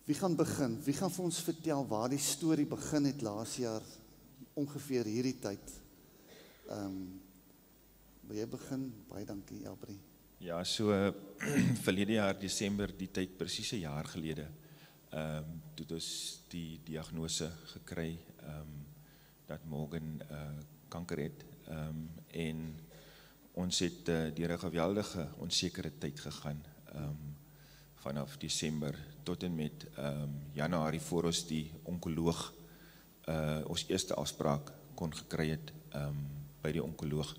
Wie gaan begin? Wie gaan vir ons vertel waar die storie begin het laas jaar, ongeveer hierdie tyd? Wil jy begin? Baie dankie, Elbrie. Ja, so verlede jaar Desember, die tyd presies 'n jaar gelede, toe het ons die diagnose gekry, dat Morgan kanker het, en ons het deur 'n geweldige onsekere tyd gegaan, vanaf Desember tot en met Januarie, voor ons die onkoloog, ons eerste afspraak kon gekry het, by die onkoloog.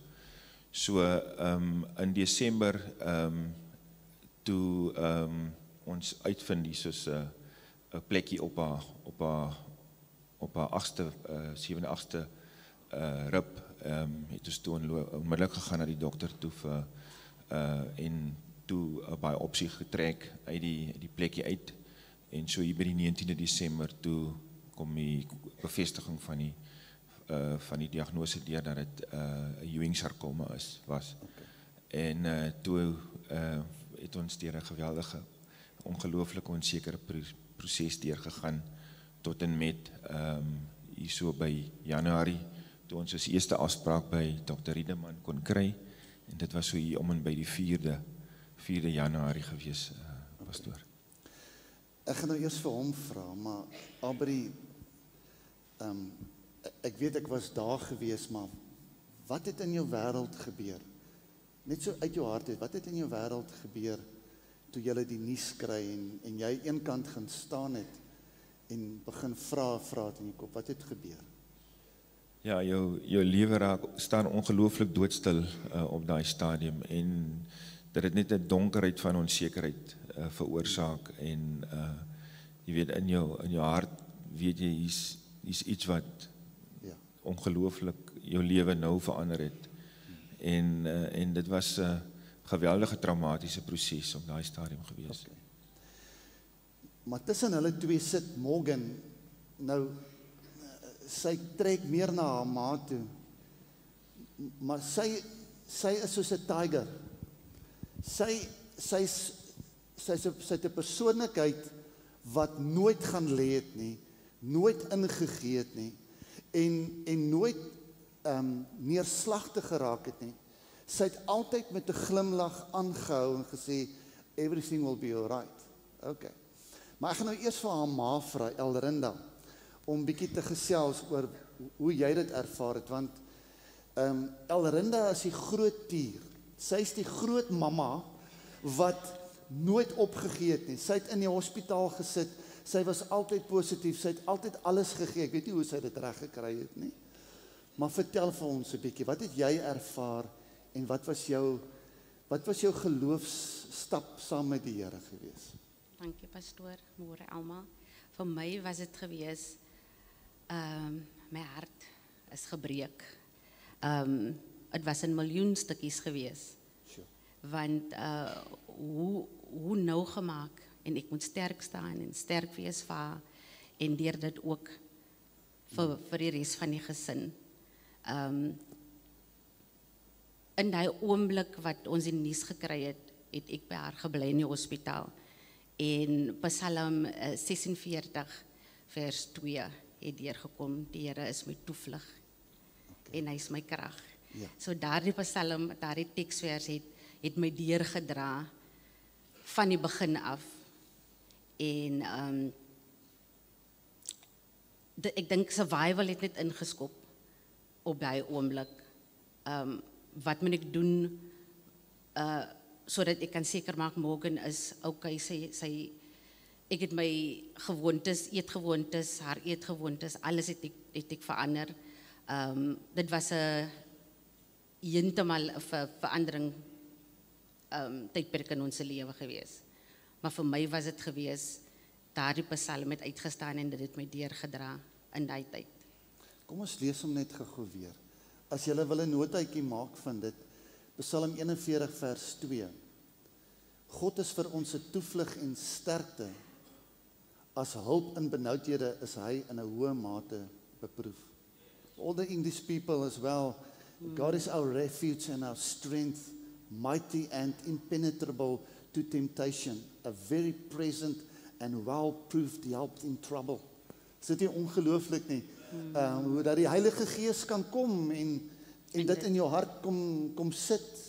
So in Desember, toe ons uitvind die soos 'n plekkie op haar 7de, 8de rib, het ons toe onmiddellik gegaan na die dokter toe en toe 'n biopsie getrek uit die plekkie uit, en so hier by die 19de Desember toe kom die bevestiging van die diagnose deur dat dit 'n Ewing sarkoma was. Okay. En toe het ons deur 'n geweldige, ongelooflike onsekere proses deurgegaan tot en met hier so by Januarie, toe ons ons eerste afspraak by Dr. Riedeman kon kry, en dit was so hier om en by die 4de Januarie gewees, pastoor. Ek gaan nou eers vir hom vra, maar Abri, ek weet ek was daar gewees, maar wat het in jou wêreld gebeur? Net so uit jou hart uit, wat het in jou wêreld gebeur toe jy die nuus kry en jy eenkant gaan staan het en begin vra het in jou kop, wat het gebeur? Ja, jou lewe staan ongelooflik doodstil op daai stadium, en dat het net 'n donkerheid van onsekerheid veroorsaak, en jy weet, in jou hart weet jy, hier's iets wat ongelooflik jou lewe nou verander het, en dit was 'n geweldige traumatiese proses op daai stadium gewees. Okay. Maar tussen hulle twee sit Morgan, nou, sy trek meer na haar ma toe, maar sy is soos 'n tiger. Sy's 'n persoonlikheid wat nooit gaan lê het nie, nooit ingegee het nie, en nooit neerslagtig geraak het nie. Sy het altyd met 'n glimlag aangehou en gesê, everything will be alright. Okay. Maar ek gaan nou eers vir haar ma vra, Elrinda, om bietjie te gesels oor hoe jy dit ervaar het, want Elrinda is die groot tier. Sy is die groot mamma wat nooit opgegee het nie. Sy het in die hospitaal gesit, sy was altyd positief, sy het altyd alles gegee. Ek weet nie hoe sy dit reg gekry het nie. Maar vertel vir ons 'n bietjie, wat het jy ervaar en wat was jou geloofsstap saam met die Here gewees? Dankie pastoor, môre almal. Vir my was dit gewees, my hart is gebreek. Het was 'n miljoen stukkies gewees. Sure. Want hoe nou gemaak, en ek moet sterk staan en sterk wees vir haar, en deur dit ook vir die res van die gesin. In daai oomblik wat ons die nuus gekry het ek by haar gebly in die hospitaal. En Psalm 46 vers 2 het deurgekom, die Here is my toevlug, en hy is my krag. Ja. So daardie Psalm, daardie teksvers het my deurgedra van die begin af. En ek dink survival het net ingeskop op daai oomblik. Wat moet ek doen sodat ek kan seker maak Morgan is okay, ek het my eetgewoontes, haar eetgewoontes, alles het ek verander. Dit was 'n heeltemal 'n verandering tydperk in ons lewe gewees. Maar vir my was dit gewees, daardie Psalm het uitgestaan en dit het my deurgedra in daai tyd. Kom ons lees hom net gou weer. As jy wil 'n notaatjie maak van dit, Psalm 41 vers 2. God is vir ons 'n toevlug en sterkte. As hulp in benoudhede is hy in 'n hoë mate beproef. All the English people as well. God is our refuge and our strength, mighty and impenetrable to temptation, a very present and well-proved help in trouble. Is dit nie ongelooflik nie? Hoe dat die Heilige Gees kan kom en dit in jou hart kom sit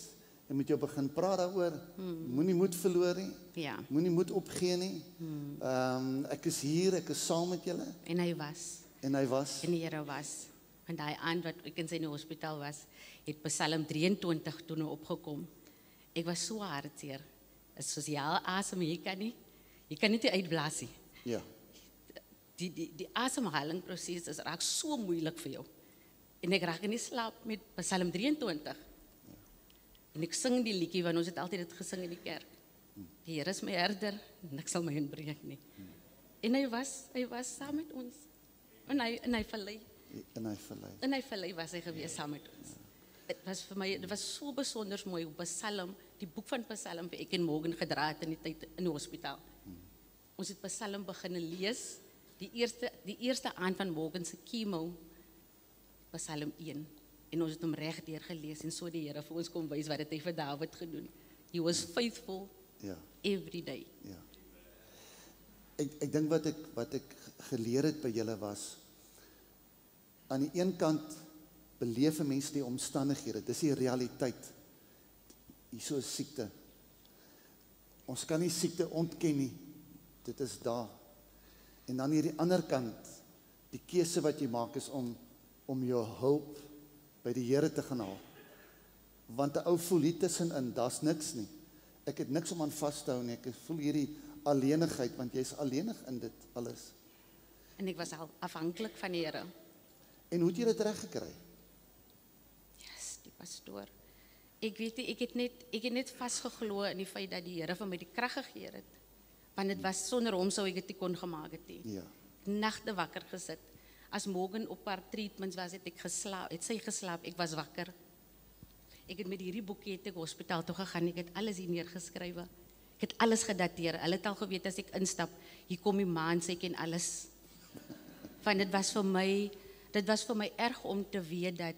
en met jou begin praat daaroor. Moenie moed verloor nie. Ja. Moenie moed opgee nie. Ek is hier, ek is saam met julle. En hy was. En hy was. En die Here was. En daai aand wat ek in sy hospitaal was, het Psalm 23 toe nou opgekom. Ek was so hartseer. Dit is soos jy asem, jy kan nie uitblaas nie. Ja. Die asemhalingproses is raak so moeilik vir jou. En ek raak in die slaap met Psalm 23. En ek sing die liedjie, want ons het altyd dit gesing in die kerk. Die Here is my herder, niks sal my inbreek nie. En hy was saam met ons. En hy verlei. En hy verlei was hy gewees saam met ons. Dit was vir my, dit was so besonder mooi hoe Psalm, die boek van Psalm vir ek en Morgan gedra het in die tyd in die hospitaal. Ons het Psalm begin lees, die eerste aand van Morgan se chemo, Psalm 1. En ons het hom reg deur gelees en so die Here vir ons kom wys wat het hy vir Dawid gedoen. He was faithful every day. Ja. Ek dink wat ek geleer het by julle was, aan die een kant beleef 'n mens die omstandighede, dis die realiteit. Hierso is siekte. Ons kan nie siekte ontken nie. Dit is daar. En dan hierdie ander kant, die keuse wat jy maak is om jou hulp by die Here te gaan haal. Want 'n ou voel hier tussenin, daar's niks nie. Ek het niks om aan vas te hou nie. Ek voel hierdie alleenigheid, want jy's alleenig in dit alles. En ek was al afhanklik van die Here. En hoe het jy dit reg gekry? Yes, die pastoor. Ek weet nie, ek het net vasgeglo in die feit dat die Here vir my die krag gegee het. Want dit was sonder hom sou ek dit nie kon gemaak het nie. Ja. Nagte wakker gesit. As Morgan op haar treatments was, het sy geslaap, ek was wakker. Ek het met hierdie boekie het ek hospitaal toe gegaan, ek het alles hier neergeskrywe. Ek het alles gedateer. Hulle het al geweet as ek instap, hier kom die maan, sy ken alles. Want dit was vir my erg om te weet dat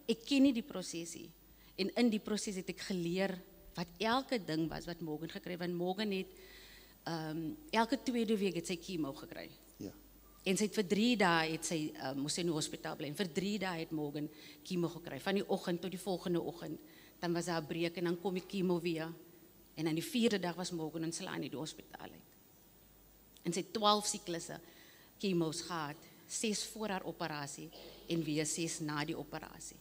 ek ken nie die proses nie. En in die proses het ek geleer wat elke ding was wat Morgan gekry, want Morgan het elke tweede week het sy chemo gekry. Ja. En sy het vir 3 dae moes sy in die hospitaal bly. En vir 3 dae het Morgan chemo gekry, van die oggend tot die volgende oggend. Dan was daar 'n breek en dan kom die chemo weer. En aan die 4de dag was Morgan in die hospitaal uit. En sy het 12 siklusse chemo's gehad, 6 voor haar operasie en weer 6 na die operasie.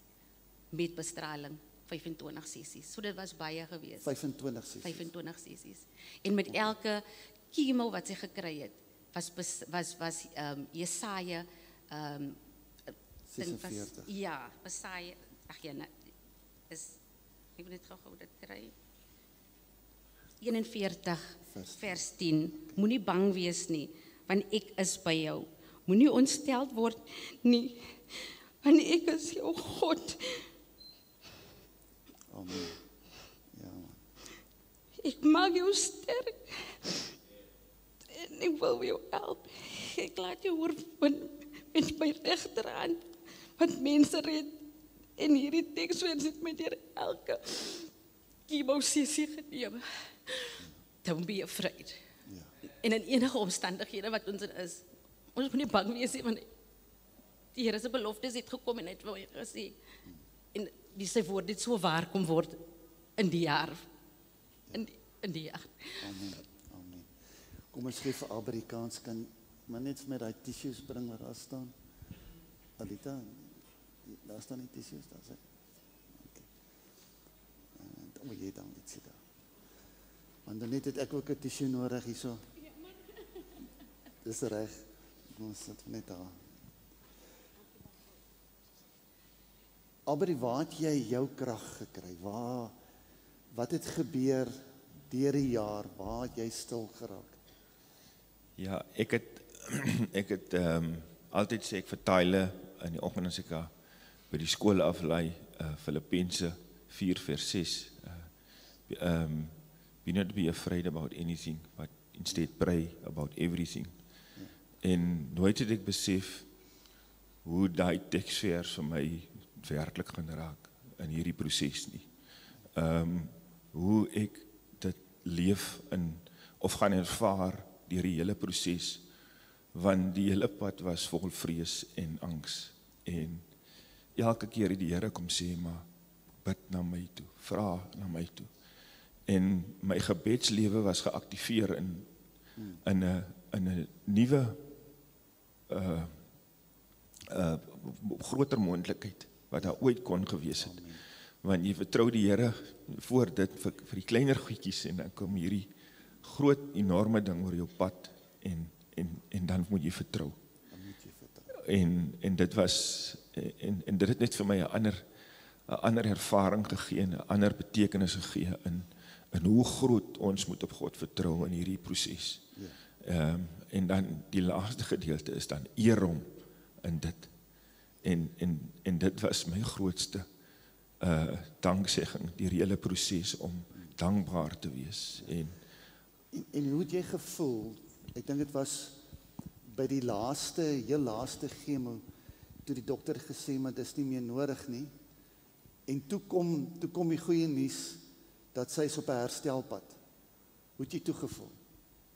Met bestraling, 25 sessies. So dit was baie geweest. 25 sessies. 25 sessies. En met elke chemo wat sy gekry het, was Jesaja 46. Ja, Jesaja, ek moet net gou dit kry. 41 vers 10. Moenie bang wees nie, want ek is by jou. Moenie ontsteld word nie, want ek is jou God. Amen. Ja, man. Ek maak jou sterk. En ek wil jou help. Ek laat jou hoor met my regterhand. Want mense red en hierdie teks het met hier elke chemo-sessie geneem. Don't be afraid. Ja. En in enige omstandighede wat ons in is, ons moet nie bang wees nie, want die Here se beloftes het gekom en het vir my gesê, en sy woord het so waar kom word in die jaar. In die jaar. Amen. Amen. Kom ons gee vir Albert die kans, kan maar net vir my daai tissues bring wat daar staan. Alita, daar staan die tissues, daar sê. Okay. Dan moet jy dan dit sit daar. Want dan net het ek ook 'n tissue nodig hierso. Dis reg. Ons sit net daar. Albert, waar het jy jou krag gekry? Wat het gebeur deur die jaar? Waar het jy stil geraak? Ja, ek het altyd sê ek vir Tyler in die oggend as ek by die skool aflei, Filippense 4 vers 6. Be not be afraid about anything, but instead pray about everything. En nooit het ek besef hoe daai teksvers vir my werklik gaan raak in hierdie proses nie. Hoe ek dit leef in, of gaan ervaar deur die hele proses, want die hele pad was vol vrees en angs, en elke keer het die Here kom sê, maar bid na my toe, vra na my toe, en my gebedslewe was geactiveer in 'n nuwe groter moontlikheid, wat daar ooit kon gewees het, want jy vertrou die Here voor dit, vir die kleiner goedjies, en dan kom hierdie groot, enorme ding oor jou pad, en dan moet jy vertrou. En dit was, en dit het net vir my 'n ander ervaring gegee, 'n ander betekenis gegee, in hoe groot ons moet op God vertrou in hierdie proses. En dan die laaste gedeelte is dan eer hom in dit. En dit was my grootste danksegging, die hele proses om dankbaar te wees. En hoe het jy gevoel? Ek dink dit was by die heel laaste chemo, toe die dokter gesê, maar dit is nie meer nodig nie. En toe kom die goeie nuus, dat sy is op 'n herstelpad. Hoe het jy toe gevoel?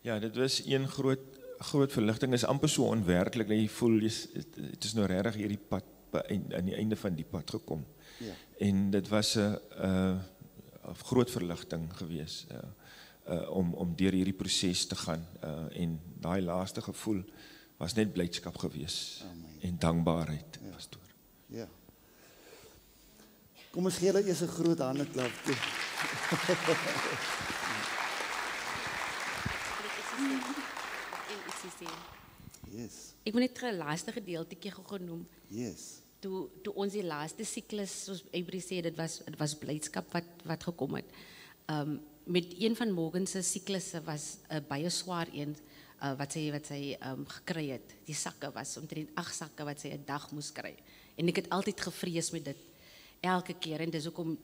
Ja, dit was een groot verligting, is amper so onwerklik, dat jy voel, het is nou regtig hierdie pad, aan die einde van die pad gekom. Ja. En dit was 'n groot verligting gewees, om deur hierdie proses te gaan, en daai laaste gevoel was net blydskap gewees, en dankbaarheid, pastoor. Ja. Kom ons gee hulle eers 'n groot handeklap toe. Yes. Ek wil net 'n laaste gedeeltjie genoem. Yes. Toe ons die laaste siklus, soos Abri sê, dit was blydskap wat gekom het. Met een van Morgan se siklusse was 'n baie swaar een, wat sy gekry het. Die sakke was omtrent 8 sakke wat sy 'n dag moes kry. En ek het altyd gevrees met dit, elke keer, en dis hoekom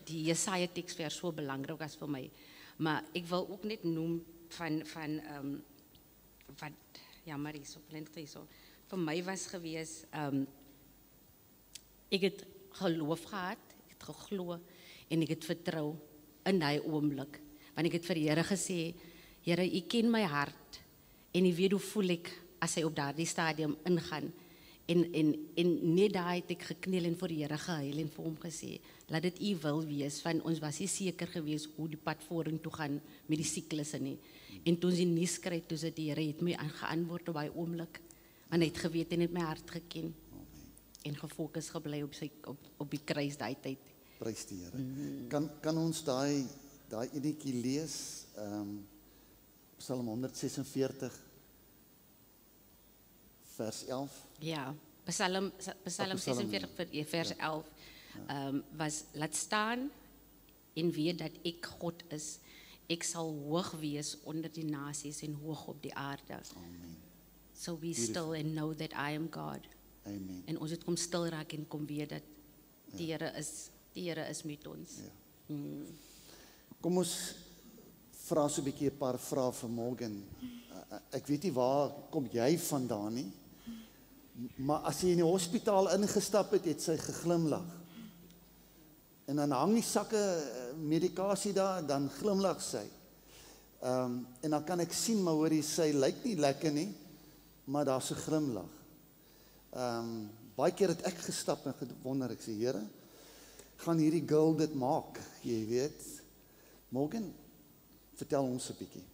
die Jesaja teksvers so belangrik was vir my. Maar ek wil ook net noem van wat, ja, Marie, so vir my was gewees, ek het geloof gehad, ek het geglo, en ek het vertrou in daai oomblik, want ek het vir die Here gesê, Here, U ken my hart, en U weet hoe voel ek, as hy op daardie stadium ingaan, en net daar het ek gekniel en vir die Here gehuil, en vir hom gesê, laat dit U wil wees, want ons was nie seker gewees, hoe die pad vorentoe gaan, met die siklusse nie, en toe ons die nuus kry, toe sê die Here het my geantwoord op daai oomblik, want hy het geweet en het my hart geken, en gefokus gebly op die kruis daai tyd. Prys die Here. Kan ons daai enetjie lees? Psalm 146 vers 11. Ja, Psalm 46 vers 11 was, laat staan en weet dat ek God is. Ek sal hoog wees onder die nasies en hoog op die aarde. Amen. So be still and know that I am God. Amen. En ons het kom stil raak en kom weet dat die Here is met ons. Ja. Kom ons vra so 'n bietjie 'n paar vrae vir Morgan. Ek weet nie waar kom jy vandaan nie, maar as jy in die hospitaal ingestap het, het sy geglimlag. En dan hang die sakke medikasie daar, dan glimlag sy. En dan kan ek sien, maar hoor jy, sy lyk nie lekker nie, maar daar's 'n glimlag. Baie keer het ek gestap en gewonder, ek sê, Here, gaan hierdie girl dit maak, jy weet. Morgan, vertel ons 'n bietjie.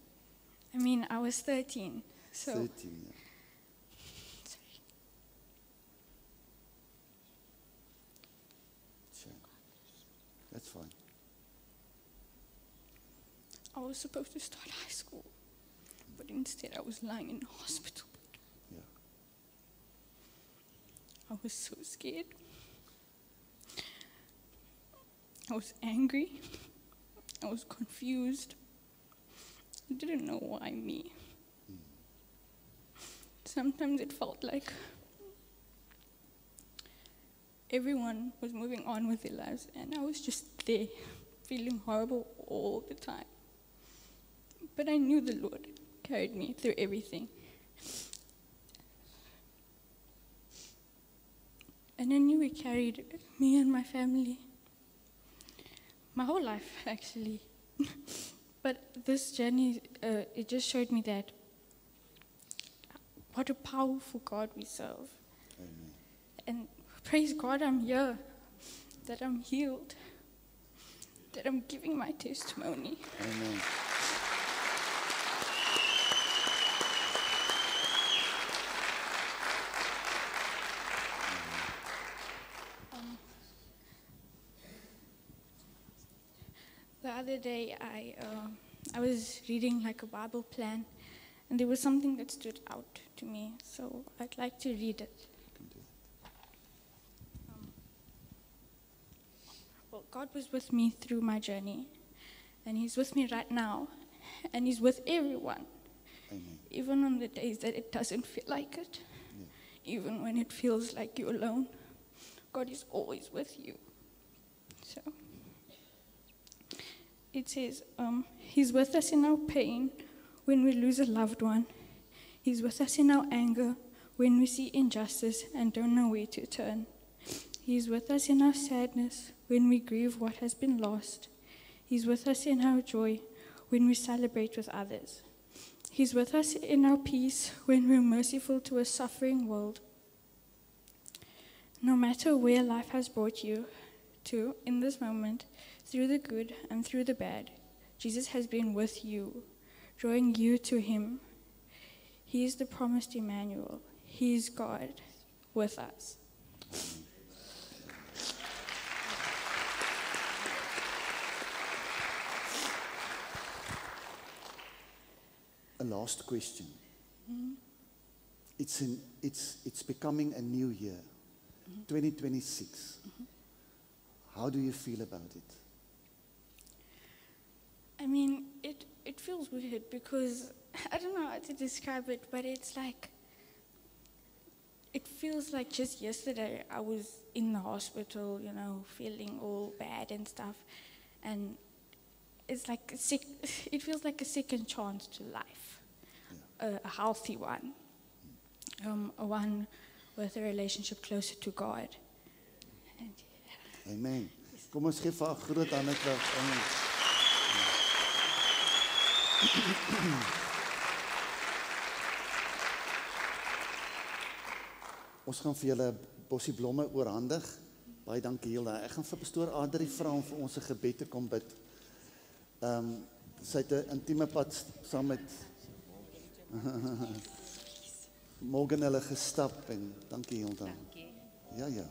I mean, I was 13, so 13, ja. Sure. That's fine. I was supposed to start high school, but instead I was lying in the hospital. Ja. I was so scared. I was angry. I was confused. I didn't know why me. Sometimes it felt like everyone was moving on with their lives and I was just there, feeling horrible all the time. But I knew the Lord carried me through everything. And I knew He carried me and my family. my whole life, actually. But this journey, it just showed me that what a powerful God we serve. Amen. And praise God, I'm here, that I'm healed, that I'm giving my testimony. Amen. The other day, I was reading like a Bible plan, and there was something that stood out to me, so I'd like to read it. Well, God was with me through my journey, and He's with me right now, and He's with everyone, Amen. even on the days that it doesn't feel like it, even when it feels like you're alone. God is always with you. So it says, He's with us in our pain when we lose a loved one. He's with us in our anger when we see injustice and don't know where to turn. He's with us in our sadness when we grieve what has been lost. He's with us in our joy when we celebrate with others. He's with us in our peace when we're merciful to a suffering world. No matter where life has brought you to in this moment, through the good and through the bad, Jesus has been with you, drawing you to Him. He is the promised Emmanuel. He is God with us. A last question. It's becoming a new year, 2026. How do you feel about it? I mean, it feels weird because I don't know how to describe it, but it's like, it feels like just yesterday I was in the hospital, you know, feeling all bad and stuff. And it's like it feels like a second chance to life, a healthy one, a one with a relationship closer to God. And, Amen. Kom ons gee vir haar groot hande klap. Amen. Ons gaan vir julle 'n bossie blomme oorhandig. Baie dankie Hilda. Ek gaan vir pastoor Adri vra om vir ons 'n gebed te kom bid. Sy het 'n intieme pad saam met Morgan hulle gestap en dankie Hilda. Dankie. Ja.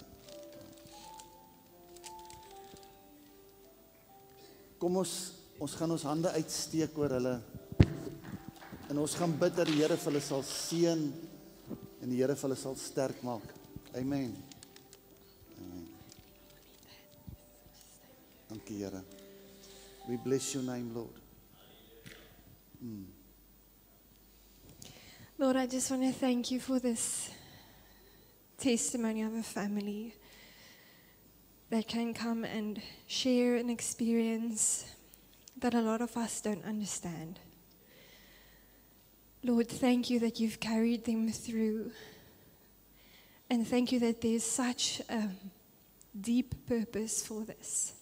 Kom ons gaan ons hande uitsteek oor hulle. En ons gaan bid dat die Here vir hulle sal seën en die Here vir hulle sal sterk maak. Amen. Amen. Dankie Here. We bless your name, Lord. Lord, I just want to thank you for this testimony of a family that can come and share an experience that a lot of us don't understand. Lord, thank you that you've carried them through. And thank you that there's such a deep purpose for this.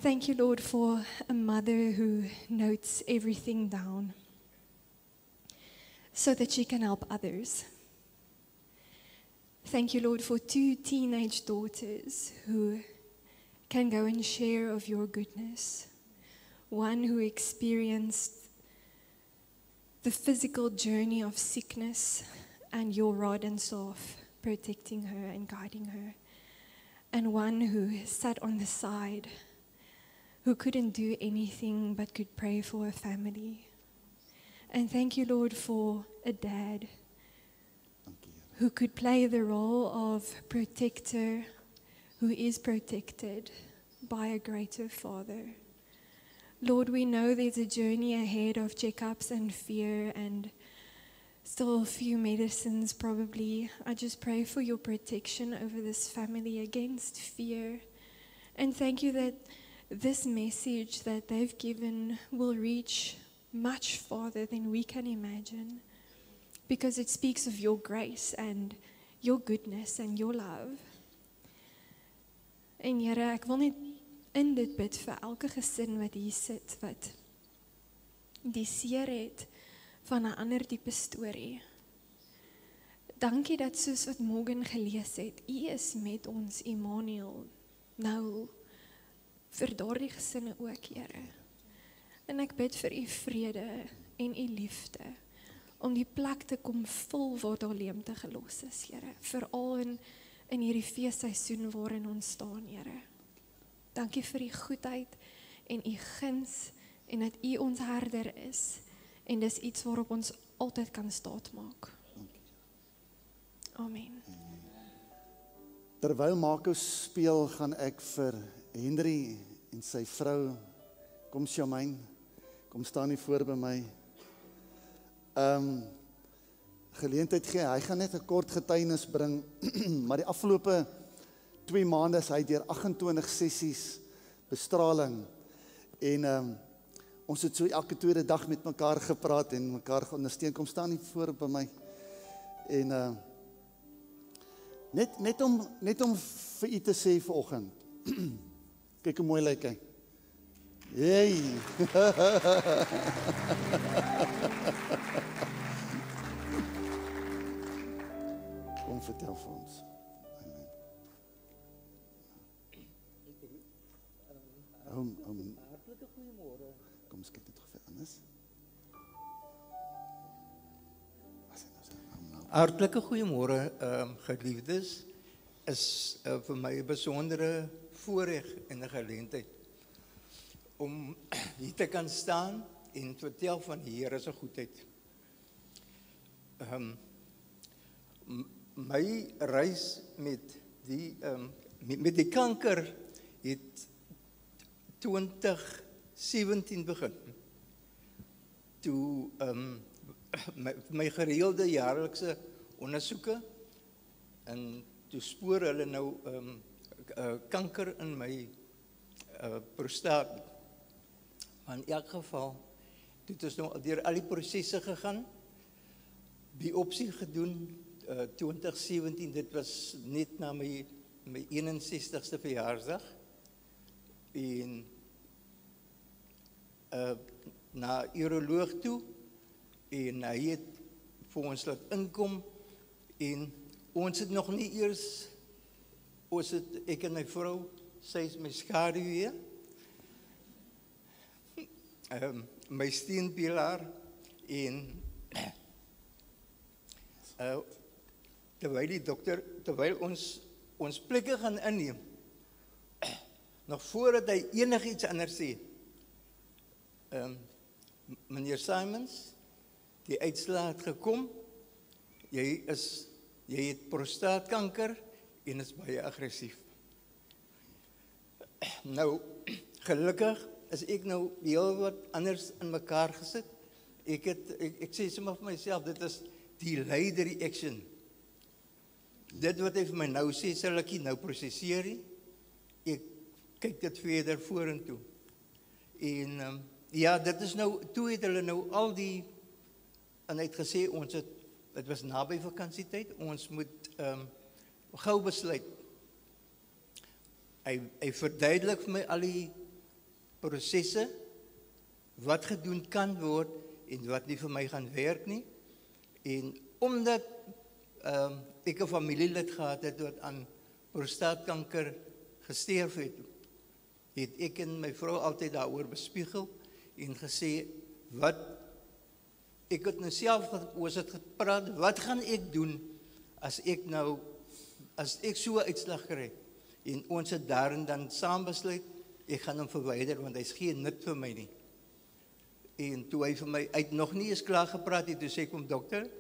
Thank you, Lord, for a mother who notes everything down so that she can help others. Thank you, Lord, for 2 teenage daughters who can go and share of your goodness. One who experienced the physical journey of sickness and your rod and staff protecting her and guiding her. And one who sat on the side, who couldn't do anything but could pray for her family. And thank you, Lord, for a dad who could play the role of protector, who is protected by a greater Father. Lord, we know there's a journey ahead of checkups and fear and still a few medicines probably. I just pray for your protection over this family against fear. And thank you that this message that they've given will reach much farther than we can imagine, because it speaks of your grace and your goodness and your love. En Here, ek wil net in dit bid vir elke gesin wat hier sit, wat die seer het van 'n ander tipe storie. Dankie dat soos wat Morgan gelees het, U is met ons, Immanuel, nou vir daardie gesinne ook, Here. En ek bid vir U vrede en U liefde, om die plek te kom vul waar daar leemte gelos is, Here, veral in hierdie feesseisoen waarin ons staan, Here. Dankie vir U goedheid en U guns, en dat U ons herder is, en dis iets waarop ons altyd kan staatmaak. Amen. Terwyl Marco speel, gaan ek vir Henry en sy vrou, kom Shamaine, kom staan hier voor by my, geleentheid gee. Hy gaan net 'n kort getuienis bring, maar die afgelope 2 maande is hy deur 28 sessies bestraling, en ons het so elke tweede dag met mekaar gepraat en mekaar geondersteun. Kom staan hier voor by my, en net om vir u te sê vanoggend, kyk hoe mooi lyk hy. Hey. Kom vertel vir ons. Amen. Hartlike goeiemôre. Kom ons kyk net gou vir anders. Hartlike goeiemôre, geliefdes. Is vir my 'n besondere voorreg en 'n geleentheid om hier te kan staan en vertel van die Here se goedheid. My reis met die kanker het 2017 begin. Toe my gereelde jaarlikse ondersoeke, en toe spoor hulle nou kanker in my prostaat. Maar in elk geval, toe het ons nou deur al die prosesse gegaan, biopsie gedoen, 2017, dit was net na my 61ste verjaarsdag, en na uroloog toe, en hy het vir ons laat inkom, en ons het nog nie eers, ek en my vrou, sy is my skaduwee, my steunpilaar, en terwyl ons plekke gaan inneem, nog voordat hy enigiets anders sê, meneer Simons, die uitslae het gekom, jy het prostaatkanker en is baie aggressief. Nou, gelukkig is ek nou heel wat anders in mekaar gesit. Ek sê sommer vir myself, dit is delayed reaction. Dit wat hy vir my nou sê, sal ek nou prosesseer nie. Ek kyk dit verder vorentoe. En ja, dit is nou, toe het hulle nou al die, en hy het gesê, het was naby vakansietyd, ons moet gou besluit. Hy verduidelik vir my al die prosesse, wat gedoen kan word, en wat nie vir my gaan werk nie. En omdat ek 'n familielid gehad het wat aan prostaatkanker gesterf het, het ek en my vrou altyd daaroor bespiegel en gesê, ek het nou self gepraat, wat gaan ek doen as ek so 'n uitslag kry? En ons het daarin dan saam besluit, ek gaan hom verwyder, want hy is geen nut vir my nie. En toe hy vir my, uit nog nie eens klaar gepraat het, toe sê ek hom, dokter,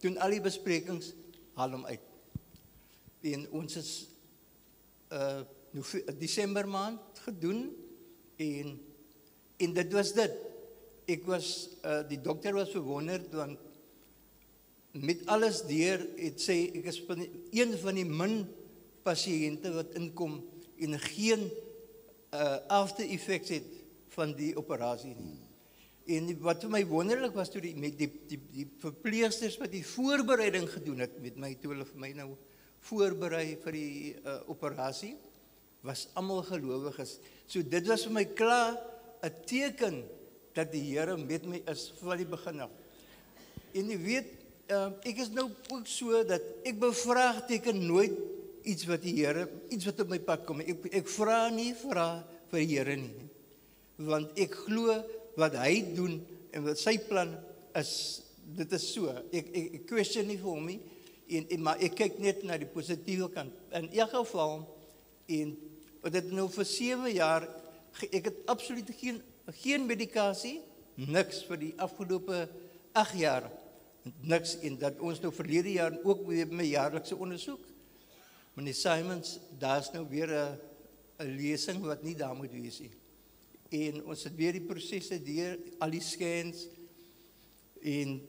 doen al die besprekings, haal hom uit. En ons is Desember maand gedoen, en dit was dit. Die dokter was verwonderd, want met alles deur, het sê, ek is een van die min patiënte wat inkom, en geen after effects het van die operasie nie. En wat vir my wonderlik was, toe met die verpleegsters wat die voorbereiding gedoen het met my, toe hulle vir my nou voorberei vir die operasie, was almal gelowiges. So dit was vir my klaar 'n teken dat die Here met my is van die begin af. En jy weet, ek is nou ook so dat ek bevraagteken nooit iets wat die Here, iets wat op my pad kom. Ek vra nie vir die Here nie. Want ek glo wat hy doen en wat sy plan is, dit is so. Ek question nie vir hom nie, maar ek kyk net na die positiewe kant. In elk geval, en dit nou vir 7 jaar, ek het absoluut geen medikasie, niks vir die afgelope 8 jaar, niks, en dat ons nou verlede jaar ook weer my jaarlikse ondersoek. Meneer Simons, daar is nou weer 'n lesing wat nie daar moet wees nie. En ons het weer die prosesse deur, al die scans, en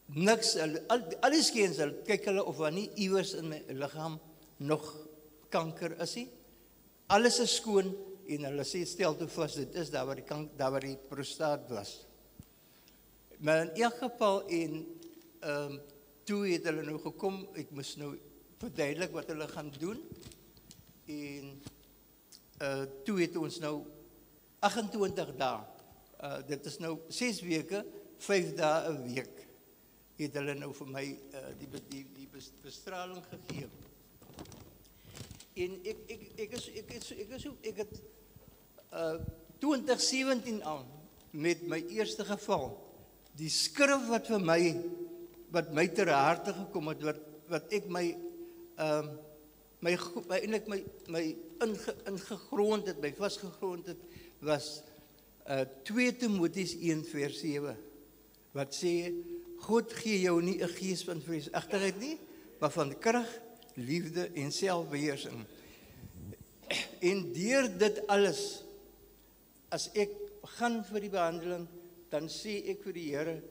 niks, al die scans, kyk hulle of daar nie iewers in my liggaam nog kanker is nie. Alles is skoon, en hulle sê stel toe vas, dit is daar waar die prostaat was. Maar in elk geval, toe het hulle nou gekom, ek moes nou verduidelik wat hulle gaan doen, en toe het ons nou 28 dae, dit is nou 6 weke, 5 dae 'n week, het hulle nou vir my die bestraling gegee. En ek het 2017 aan met my eerste geval, die skrif wat my ter harte gekom het, wat ek my ingegrond het, my vasgegrond het, was 2 Timoteus 1:7, wat sê, God gee jou nie 'n gees van vreesagtigheid nie, maar van krag, liefde en selfbeheersing. En deur dit alles, as ek gaan vir die behandeling, dan sê ek vir die Here,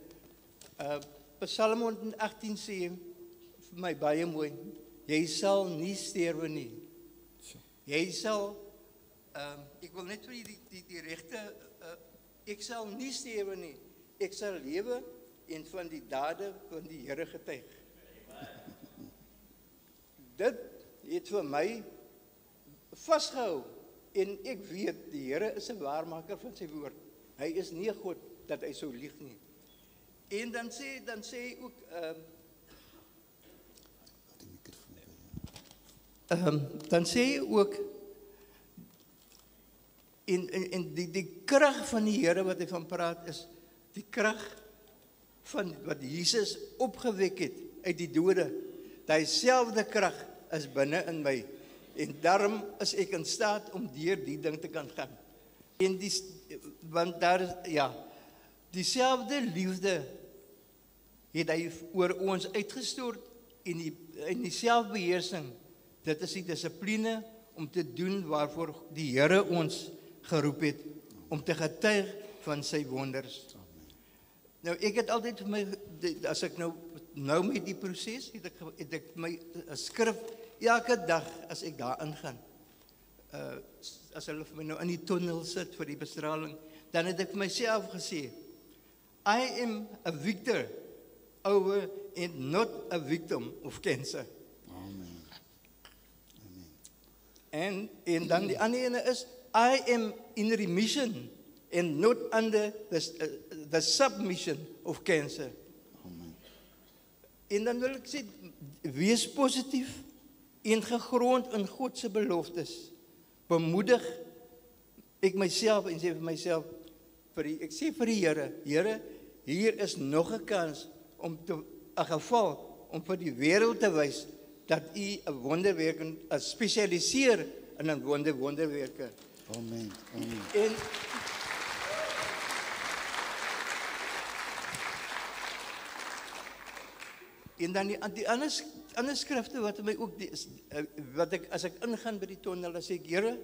Psalm 118 sê vir my baie mooi, jy sal nie sterwe nie. Jy sal, ek wil net vir die regte, ek sal nie sterwe nie, ek sal lewe en van die dade van die Here getuig. Dit het vir my vasgehou, en ek weet, die Here is 'n waarmaker van sy woord. Hy is nie 'n God dat hy sou lieg nie. En dan sê hy ook, dan sê hy ook, en die krag van die Here wat hy van praat is, die krag van wat Jesus opgewek het uit die dode, daai selfde krag is binne in my, en daarom is ek in staat om deur die ding te kan gaan. En want daar is, ja, dieselfde liefde het hy oor ons uitgestort, en die selfbeheersing, dit is die dissipline om te doen waarvoor die Here ons geroep het, om te getuig van sy wonders. Nou, ek het altyd vir my, as ek nou met die proses, het ek my skrif, elke dag as ek daar ingaan, as hulle vir my nou in die tunnel sit vir die bestraling, dan het ek vir myself gesê, I am a victor over and not a victim of cancer. Amen. En dan die ander ene is, I am in remission and not under the submission of cancer. Amen. En dan wil ek sê, wees positief en gegrond in God se beloftes. Bemoedig ek myself en sê vir myself, ek sê vir die Here, Here, hier is nog 'n kans om 'n geval om vir die wêreld te wys dat U 'n wonderwerker spesialiseer in 'n wonderwerker. Amen. Amen. En dan die ander skrifte wat my ook wat ek as ek ingaan by die tunnel, dan sê ek, Here,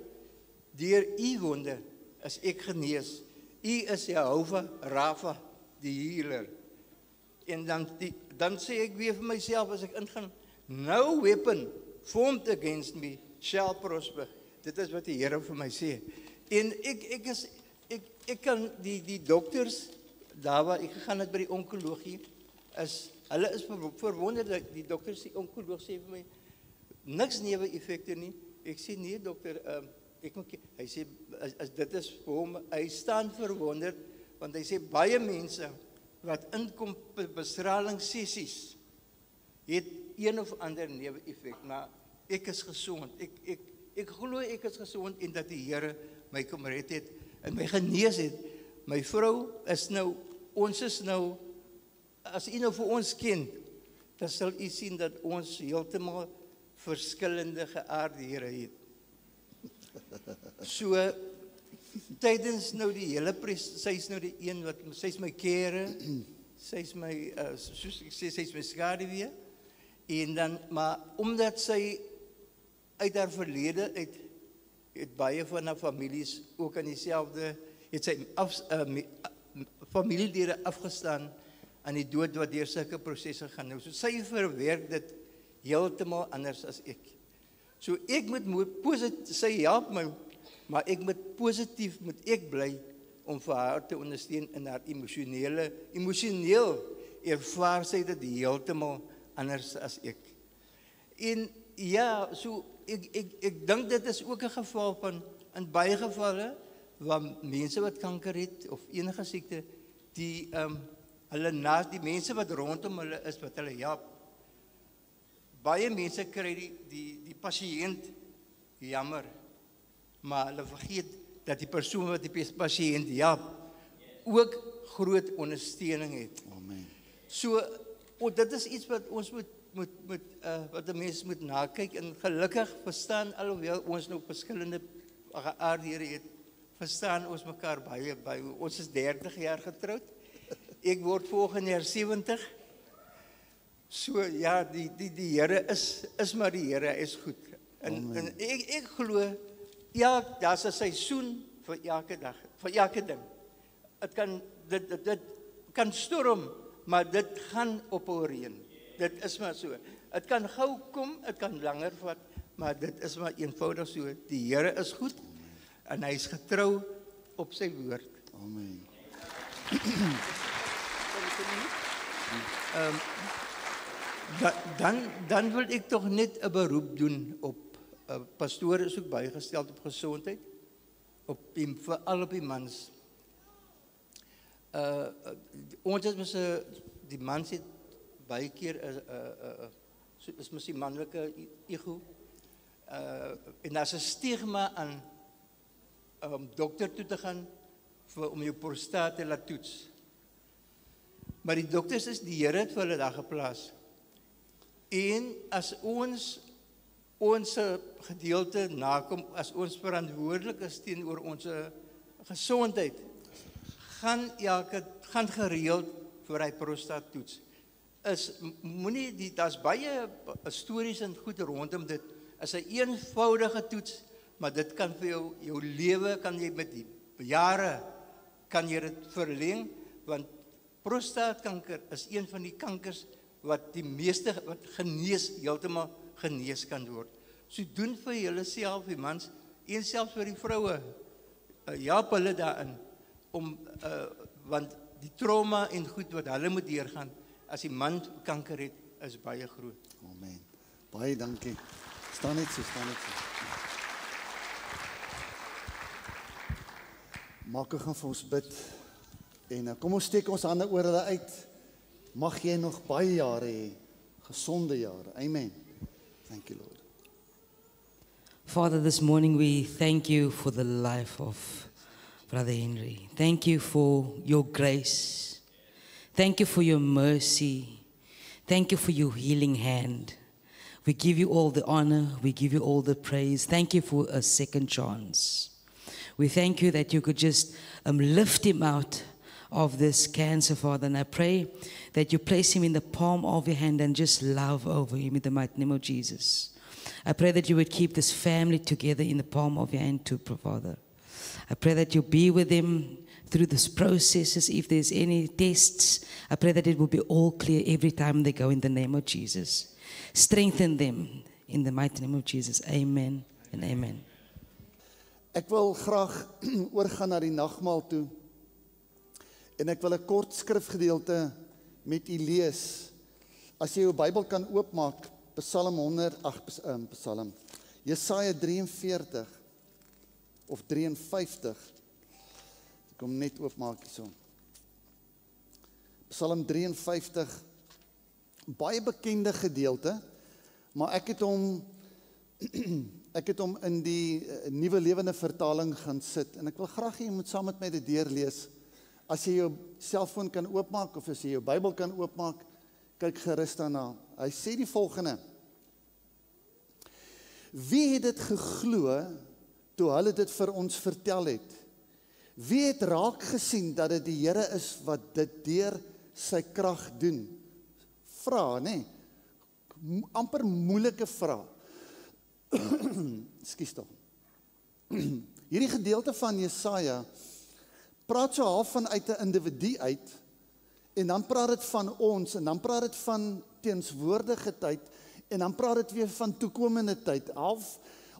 deur U wonder is ek genees. U is Jehovah Rafa, die healer. En dan sê ek weer vir myself as ek ingaan, no weapon formed against me shall prosper. Dit is wat die Here vir my sê. En ek kan die dokters, daar waar ek gegaan het by die onkologie, Hulle is verwonderd dat die dokter sê, onkoloog sê vir my, niks neeweffekte nie. Ek sê nee dokter, ek moet hy sê as dit is vir hom, hy staan verwonderd want hy sê baie mense wat inkom by bestralingssessies het een of ander neeweffek, maar ek is gesond. Ek glo ek is gesond en dat die Here my kom red het en my genees het. My vrou is nou, ons is nou, as u nou vir ons ken, dan sal u sien dat ons heeltemal verskillende geaardhede het. So, tydens nou die hele sy is nou die een wat, sy is my kere, sy is my, soos ek sê, sy is my skaduwee, en dan, maar omdat sy uit haar verlede, het baie van haar families ook aan dieselfde, het sy familielede afgestaan aan die dood wat deur sulke prosesse gaan nou. So sy verwerk dit heeltemal anders as ek. So ek moet positief, sy help my, maar ek moet positief moet ek bly om vir haar te ondersteun in haar emosioneel ervaar sy dit heeltemal anders as ek. En ja, so ek dink dit is ook 'n geval van in baie gevalle waar mense wat kanker het of enige siekte, die hulle naas die mense wat rondom hulle is wat hulle help. Baie mense kry die pasiënt jammer, maar hulle vergeet dat die persoon wat die pasiënt help ook groot ondersteuning het. Amen. So dit is iets wat ons wat 'n mens moet nakyk en gelukkig verstaan alhoewel ons nou verskillende geaardhede het, verstaan ons mekaar baie. Ons is 30 jaar getroud. Ek word volgende jaar 70. So ja, die Here is maar die Here, is goed. En ek glo ja, daar's 'n seisoen vir elke dag, vir elke ding. Dit kan storm, maar dit gaan ophou reën. Dit is maar so. Dit kan gou kom, dit kan langer vat, maar dit is maar eenvoudig so. Die Here is goed en hy is getrou op sy woord. Amen. Dan wil ek tog net 'n beroep doen op pastore is ook baie gestel op gesondheid, veral op die mans. Ons is mos die mans het baie keer is mos die manlike ego. En daar's 'n stigma aan dokter toe te gaan om jou prostaat te laat toets. Maar die dokters is die Here het vir hulle daar geplaas. En as ons gedeelte nakom, as ons verantwoordelik is teenoor ons gesondheid, gaan gereeld vir hy prostaat toets. Daar's baie stories en goed rondom dit. Is 'n eenvoudige toets, maar dit kan vir jou lewe kan jy met die jare kan jy dit verleng, want prostaatkanker is een van die kankers wat die meeste wat heeltemal genees kan word. So doen vir julleself, die mans, en selfs vir die vroue, help hulle daarin om want die trauma en goed wat hulle moet deurgaan as die man kanker het, is baie groot. Amen. Baie dankie. Staan net so. Maak ek gaan vir ons bid. En kom ons steek ons hande oor hulle uit. Mag jy nog baie jare hê, gesonde jare. Amen. Thank you, Lord. Father, this morning we thank you for the life of Brother Henry. Thank you for your grace. Thank you for your mercy. Thank you for your healing hand. We give you all the honor. We give you all the praise. Thank you for a second chance. We thank you that you could just lift him out of this cancer, Father. And I pray that you place him in the palm of your hand and just love over him in the mighty name of Jesus. I pray that you would keep this family together in the palm of your hand too, Father. I pray that you be with him through these processes. If there's any tests, I pray that it will be all clear every time they go in the name of Jesus. Strengthen them in the mighty name of Jesus. Amen and amen. Ek wil graag oorgaan na die nagmaal toe. En ek wil 'n kort skrifgedeelte met u lees As jy jou Bybel kan oopmaak, Psalm 100, Psalm, Jesaja 43 of 53. Ek kom net oopmaak hierso. Psalm 53, baie bekende gedeelte, maar ek het hom in die Nuwe Lewende Vertaling gaan sit, en ek wil graag hê jy moet saam met my dit deurlees. As jy jou selfoon kan oopmaak, of as jy jou Bybel kan oopmaak, kyk gerus daarna. Hy sê die volgende: Wie het dit geglo, toe hulle dit vir ons vertel het? Wie het raak gesien, dat dit die Here is, wat dit deur sy krag doen? Vra, nee, amper moeilike vraag. Ekskuus tog. Hierdie gedeelte van Jesaja praat so half vanuit 'n individu uit, en dan praat dit van ons, en dan praat dit van teenswoordige tyd, en dan praat dit weer van toekomende tyd, half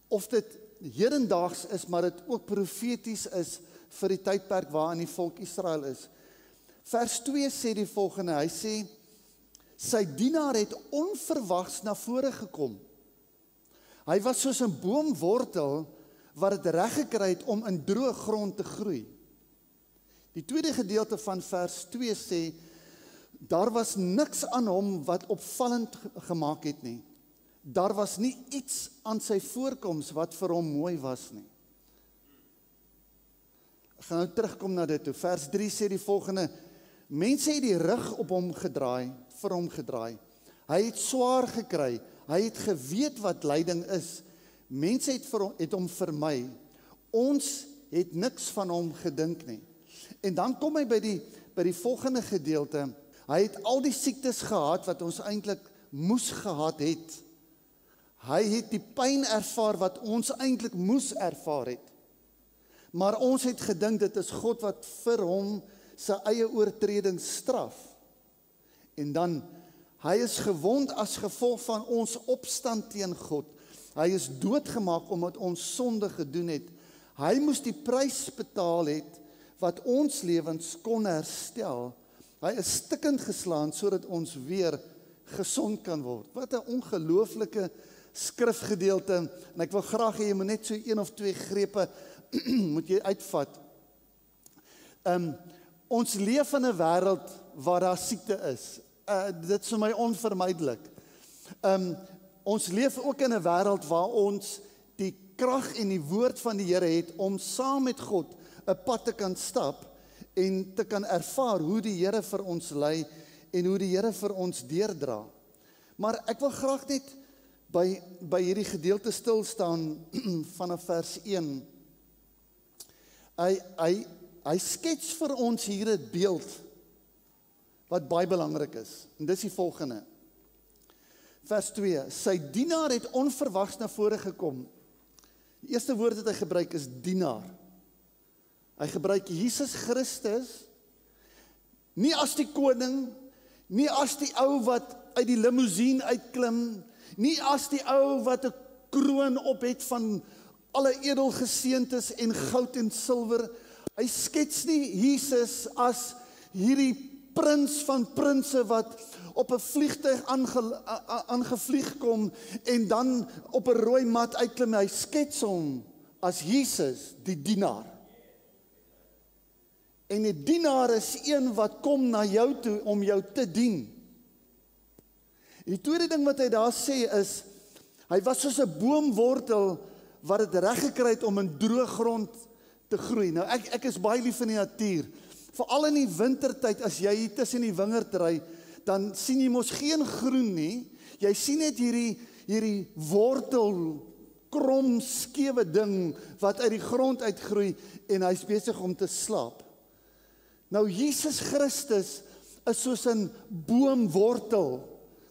of dit hedendaags is, maar dit ook profeties is vir die tydperk waarin die volk Israel is. Vers 2 sê die volgende, hy sê, sy dienaar het onverwags na vore gekom. Hy was soos 'n boomwortel wat dit reg gekry het om in droë grond te groei. Die tweede gedeelte van vers 2 sê, daar was niks aan hom wat opvallend gemaak het nie. Daar was nie iets aan sy voorkoms wat vir hom mooi was nie. Ek gaan nou terugkom na dit toe. Vers 3 sê die volgende, mense het die rug op hom gedraai, vir hom gedraai. Hy het swaar gekry, hy het geweet wat lyding is. Mense het hom vermy. Ons het niks van hom gedink nie. En dan kom hy by die volgende gedeelte. Hy het al die siektes gehad wat ons eintlik moes gehad het. Hy het die pyn ervaar wat ons eintlik moes ervaar het. Maar ons het gedink dit is God wat vir hom sy eie oortreding straf. En dan, hy is gewond as gevolg van ons opstand teen God. Hy is doodgemaak omdat ons sonde gedoen het. Hy moes die prys betaal het wat ons lewens kon herstel. Hy is stikkend geslaan sodat ons weer gesond kan word. Wat 'n ongelooflike skrifgedeelte. En ek wil graag hê jy moet net so 1 of 2 grepe moet jy uitvat. Ons leef in 'n wêreld waar daar siekte is. Dit is vir my onvermydelik. Ons leef ook in 'n wêreld waar ons die krag en die woord van die Here het om saam met God 'n pad te kan stap en te kan ervaar hoe die Here vir ons lei en hoe die Here vir ons deurdra. Maar ek wil graag net by hierdie gedeelte stil staan vanaf vers 1. Hy skets vir ons hier 'n beeld wat baie belangrik is. En dis die volgende. Vers 2. Sy dienaar het onverwags na vore gekom. Die eerste woord wat hy gebruik is dienaar. Hy gebruik Jesus Christus nie as die koning, nie as die ou wat uit die limousine uitklim, nie as die ou wat 'n kroon op het van alle edelgeseentes en goud en silwer. Hy skets nie Jesus as hierdie prins van prinse wat op 'n vliegtuig aangevlieg kom en dan op 'n rooi mat uitklim. Hy skets hom as Jesus, die dienaar. En die dienaar is een wat kom na jou toe om jou te dien. Die tweede ding wat hy daar sê is, hy was soos 'n boomwortel wat dit reg gekry het om in droë grond te groei. Nou ek is baie lief van die natuur. Veral in die wintertyd, as jy hier tussen die wingerd ry, dan sien jy mos geen groen nie. Jy sien net hierdie wortel, krom, skewe ding wat uit die grond uitgroei en hy's besig om te slaap. Nou Jesus Christus is soos 'n boomwortel.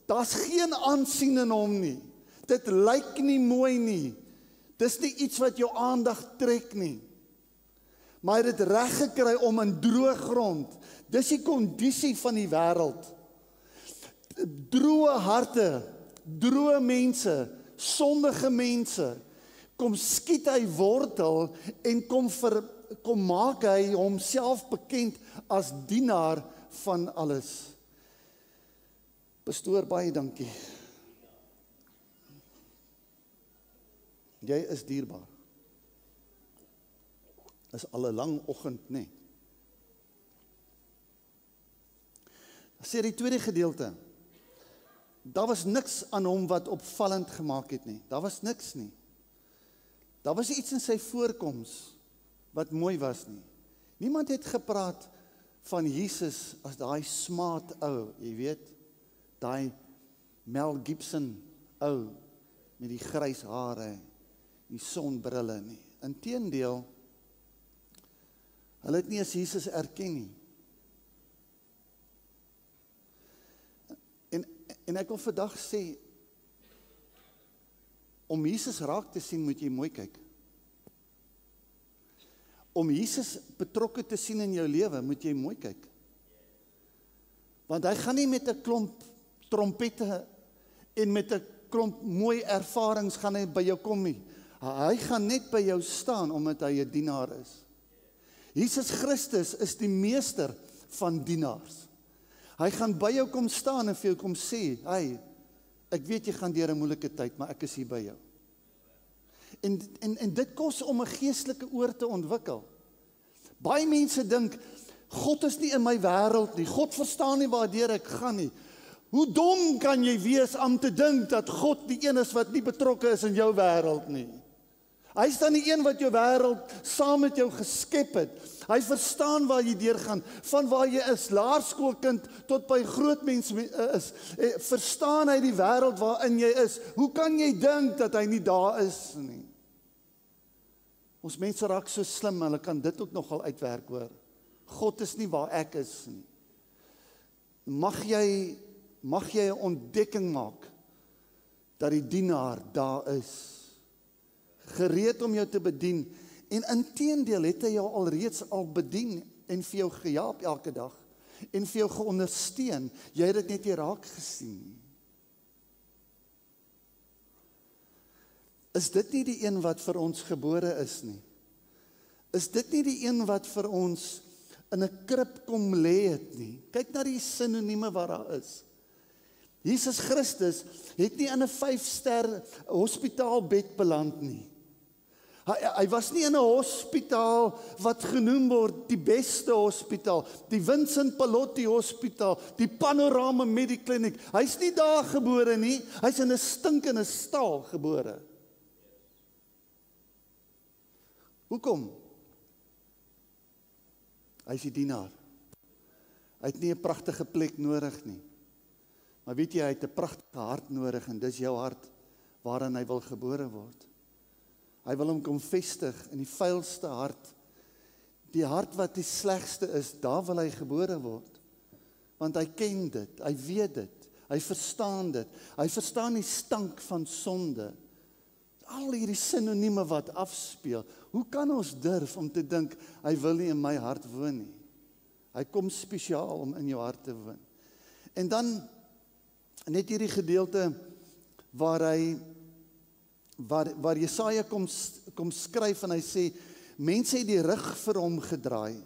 Daar's geen aansien in hom nie. Dit lyk nie mooi nie. Dis nie iets wat jou aandag trek nie. Maar hy het dit reg gekry om in droë grond. Dis die kondisie van die wêreld. Droë harte, droë mense, sondige mense. Kom skiet hy wortel en kom maak hy homself bekend as dienaar van alles. Pastoor, baie dankie. Jy is dierbaar. Is al 'n lang oggend, nee. Sê die tweede gedeelte. Daar was niks aan hom wat opvallend gemaak het nie. Daar was niks nie. Daar was iets in sy voorkoms wat mooi was nie. Niemand het gepraat van Jesus as daai smart ou, jy weet, daai Mel Gibson ou met die grys hare, die sonbrille nie. Inteendeel, hulle het nie as Jesus erken nie. En ek wil vandag sê, om Jesus raak te sien, moet jy mooi kyk. Om Jesus betrokke te sien in jou lewe, moet jy mooi kyk. Want hy gaan nie met 'n klomp trompette en met 'n klomp mooi ervarings gaan hy by jou kom nie. Hy gaan net by jou staan, omdat hy 'n dienaar is. Jesus Christus is die meester van dienaars. Hy gaan by jou kom staan en vir jou kom sê, hey, ek weet jy gaan deur 'n moeilike tyd, maar ek is hier by jou. En dit kos om 'n geestelike oor te ontwikkel. Baie mense dink, God is nie in my wêreld nie, God verstaan nie waardeur ek gaan nie. Hoe dom kan jy wees om te dink dat God die een is wat nie betrokke is in jou wêreld nie? Hy is dan die een wat jou wêreld saam met jou geskep het. Hy verstaan waar jy deurgaan, van waar jy is, laerskoolkind tot by groot mens is. Verstaan hy die wêreld waarin jy is? Hoe kan jy dink dat hy nie daar is nie? Ons mense raak so slim, hulle kan dit ook nogal uitwerk hoor. God is nie waar ek is nie. Mag jy 'n ontdekking maak dat die dienaar daar is. Gereed om jou te bedien, en inteendeel het hy jou alreeds al bedien, en vir jou gehelp elke dag, en vir jou geondersteun, jy het dit net nie raak gesien. Is dit nie die een wat vir ons gebore is nie? Is dit nie die een wat vir ons in 'n krib kom lê het nie? Kyk na die sinonieme wat daar is. Jesus Christus het nie in 'n 5-ster hospitaalbed beland nie. Hy was nie in 'n hospitaal wat genoem word die beste hospitaal, die Vincent Pallotti hospitaal, die Panorama Mediclinic. Hy's nie daar gebore nie, hy's in 'n stinkende stal gebore. Hoekom? Hy's die dienaar. Hy het nie 'n pragtige plek nodig nie. Maar weet jy, hy het 'n pragtige hart nodig, en dis jou hart waarin hy wil gebore word. Hy wil hom kom vestig in die vuilste hart. Die hart wat die slegste is, daar wil hy gebore word. Want hy ken dit, hy weet dit, hy verstaan dit. Hy verstaan die stank van sonde. Al hierdie sinonieme wat afspeel. Hoe kan ons durf om te dink, hy wil nie in my hart woon nie? Hy kom spesiaal om in jou hart te woon. En dan net hierdie gedeelte waar Jesaja kom skryf en hy sê, mense het die rug vir hom gedraai.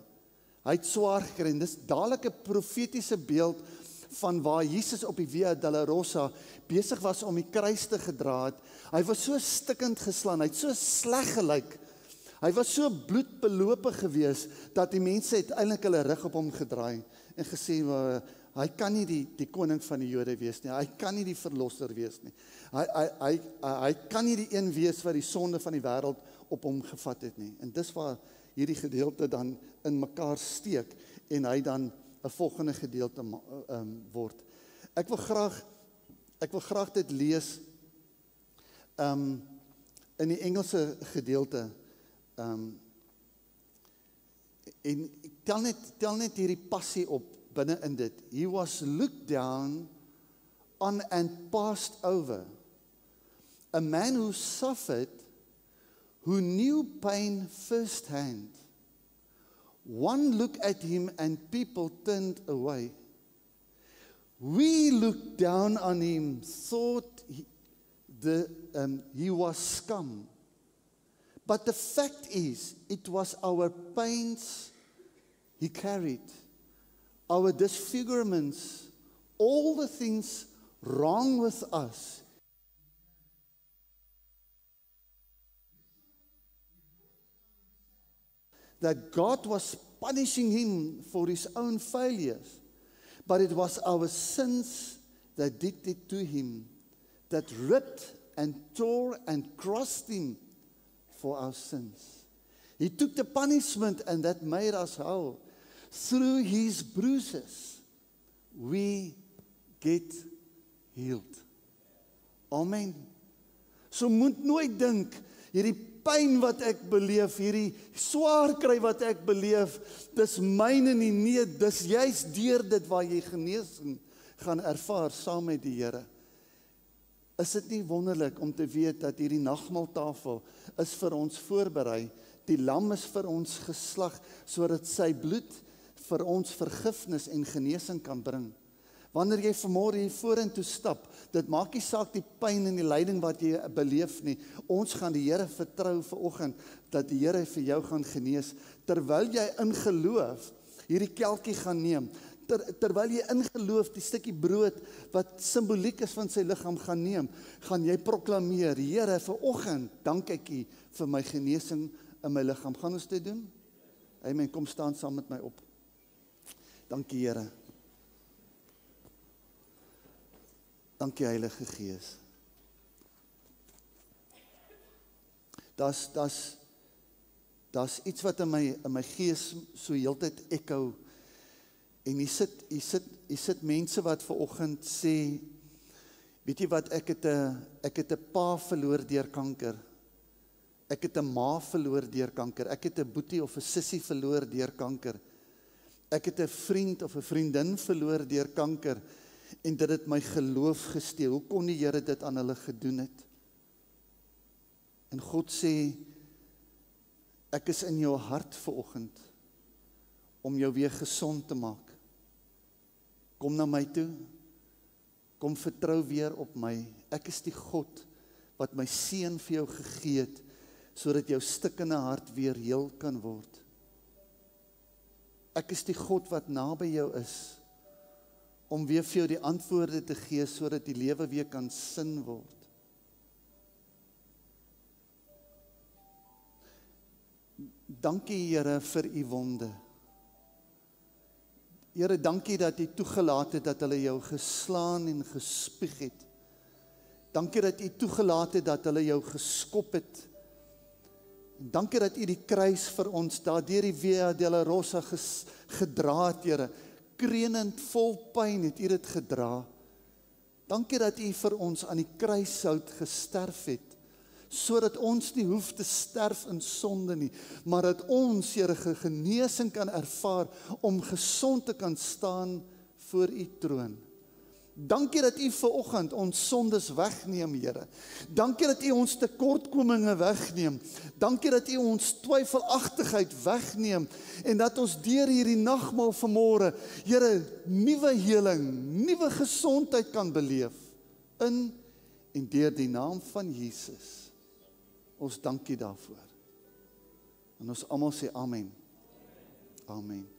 Hy het swaar gekry, en dis dadelik 'n profetiese beeld van waar Jesus op die Via Dolorosa besig was om die kruis te gedra het. Hy was so stikkend geslaan, hy het so sleg gelyk. Hy was so bloedbelope gewees, dat die mense uiteindelik hulle rug op hom gedraai en gesê, hy kan nie die koning van die Jode wees nie, hy kan nie die verlosser wees nie, hy kan nie die een wees wat die sonde van die wêreld op hom gevat het nie. En dis waar hierdie gedeelte dan in mekaar steek, en hy dan 'n volgende gedeelte word. Ek wil graag dit lees in die Engelse gedeelte, en ek tel net hierdie passie op binne in dit. He was looked down on and passed over. A man who suffered, who knew pain firsthand. One look at him and people turned away. We looked down on him, thought he was scum. But the fact is, it was our pains he carried, our disfigurements all the things wrong with us, that God was punishing him for his own failures, but it was our sins that did it to him, that ripped and tore and crushed him for our sins. He took the punishment and that made us whole. Through his bruises, we get healed. Amen. So moet nooit dink, hierdie pyn wat ek beleef, hierdie swaar kry wat ek beleef, dis myne nie, nee, dis juist deur dit waar jy genesing gaan ervaar saam met die Here. Is dit nie wonderlik om te weet dat hierdie nagmaaltafel is vir ons voorberei, die lam is vir ons geslag, sodat sy bloed vir ons vergifnis en genesing kan bring. Wanneer jy vanmôre hier vorentoe stap, dit maak nie saak die pyn en die lyding wat jy beleef nie. Ons gaan die Here vertrou vanoggend dat die Here vir jou gaan genees, terwyl jy in geloof hierdie kelkie gaan neem. Terwyl jy in geloof die stukkie brood wat simboliek is van sy liggaam gaan neem, gaan jy proklameer, Here, vanoggend dank ek U vir my genesing in my liggaam. Gaan ons dit doen? Amen, kom staan saam met my op. Dankie, Here. Dankie, Heilige Gees. Daar's iets wat in my gees so heeltyd echo. En hier sit mense wat vanoggend sê, weet jy wat, ek het 'n pa verloor deur kanker. Ek het 'n ma verloor deur kanker. Ek het 'n boetie of 'n sussie verloor deur kanker. Ek het 'n vriend of 'n vriendin verloor deur kanker. En dit het my geloof gesteel. Hoe kon die Here dit aan hulle gedoen het? En God sê, ek is in jou hart vanoggend om jou weer gesond te maak. Kom na my toe. Kom vertrou weer op my. Ek is die God wat my seun vir jou gegee het, sodat jou stikkende hart weer heel kan word. Ek is die God wat naby jou is, om weer vir jou die antwoorde te gee, sodat die lewe weer kan sin word. Dankie, Here, vir U wonde. Here, dankie dat U toegelaat het dat hulle jou geslaan en gespieg het. Dankie dat U toegelaat het dat hulle jou geskop het. Dankie dat U die kruis vir ons daar deur die Via Dolorosa gedra het, Here. Krenend vol pyn het U dit gedra. Dankie dat U vir ons aan die kruishout gesterf het, sodat ons nie hoef te sterf in sonde nie, maar dat ons, Here, genesing kan ervaar om gesond te kan staan voor U troon. Dankie dat U vanoggend ons sondes wegneem, Here. Dankie dat U ons tekortkominge wegneem. Dankie dat U ons twyfelagtigheid wegneem en dat ons deur hierdie nagmaal vanmôre, Here, nuwe heling, nuwe gesondheid kan beleef in en deur die naam van Jesus. Ons dankie daarvoor. En ons almal sê amen. Amen.